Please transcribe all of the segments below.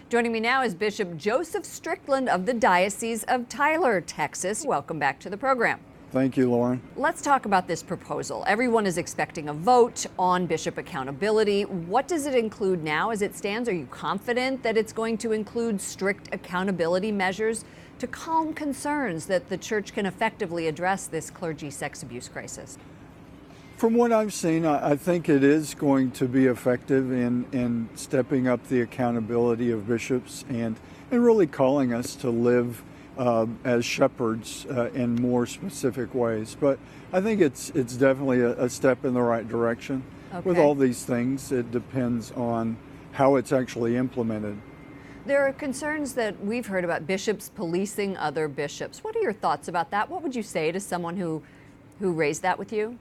Joining me now is Bishop Joseph Strickland of the Diocese of Tyler, Texas. Welcome back to the program. Thank you, Lauren. Let's talk about this proposal. Everyone is expecting a vote on bishop accountability. What does it include now as it stands? Are you confident that it's going to include strict accountability measures to calm concerns that the church can effectively address this clergy sex abuse crisis? From what I've seen, I think it is going to be effective in stepping up the accountability of bishops and really calling us to live as shepherds in more specific ways. But I think it's definitely a step in the right direction. Okay. With all these things, it depends on how it's actually implemented. There are concerns that we've heard about bishops policing other bishops. What are your thoughts about that? What would you say to someone who raised that with you?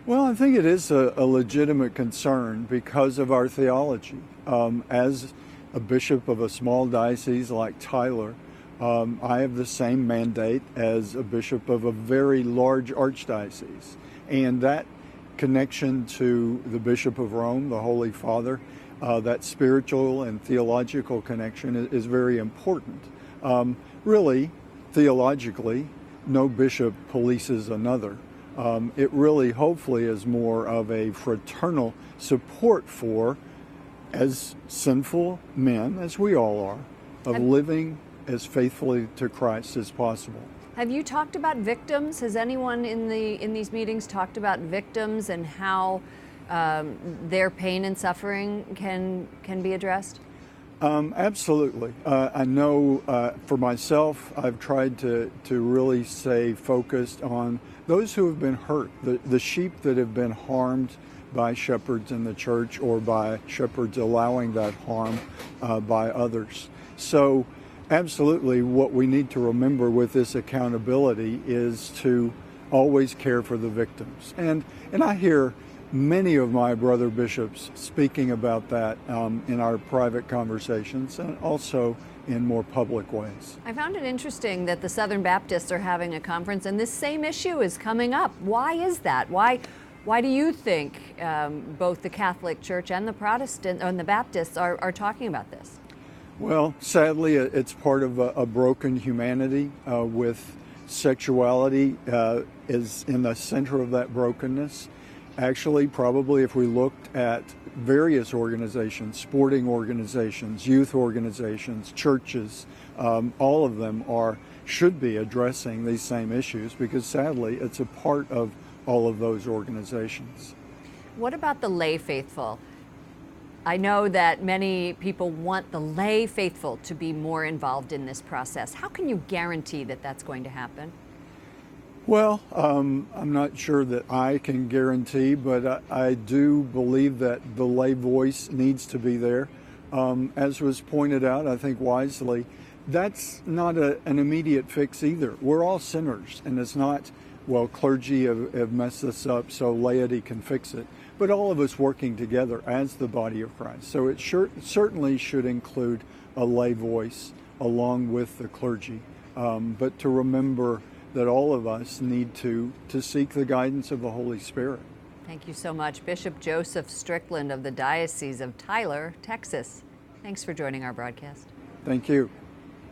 Well, I think it is a legitimate concern because of our theology. As a bishop of a small diocese like Tyler, I have the same mandate as a bishop of a very large archdiocese. And that connection to the Bishop of Rome, the Holy Father, that spiritual and theological connection is very important. Really, theologically, no bishop polices another. It really, hopefully, is more of a fraternal support for, as sinful men, as we all are, of living as faithfully to Christ as possible. Have you talked about victims? Has anyone in these meetings talked about victims and how their pain and suffering can be addressed? Absolutely. I know for myself, I've tried to really stay focused on those who have been hurt, the sheep that have been harmed by shepherds in the church or by shepherds allowing that harm by others. So absolutely what we need to remember with this accountability is to always care for the victims. And I hear many of my brother bishops speaking about that in our private conversations and also in more public ways. I found it interesting that the Southern Baptists are having a conference and this same issue is coming up. Why is that? Why do you think both the Catholic Church and the Protestant and the Baptists are talking about this? Well, sadly, it's part of a broken humanity with sexuality is in the center of that brokenness. Actually, probably if we looked at various organizations, sporting organizations, youth organizations, churches, all of them should be addressing these same issues because sadly it's a part of all of those organizations. What about the lay faithful? I know that many people want the lay faithful to be more involved in this process. How can you guarantee that that's going to happen? Well, I'm not sure that I can guarantee, but I do believe that the lay voice needs to be there. As was pointed out, I think wisely, that's not an immediate fix either. We're all sinners, and it's not, well, clergy have messed this up, so laity can fix it. But all of us working together as the body of Christ. So it certainly should include a lay voice along with the clergy, but to remember that all of us need to seek the guidance of the Holy Spirit. Thank you so much. Bishop Joseph Strickland of the Diocese of Tyler, Texas. Thanks for joining our broadcast. Thank you.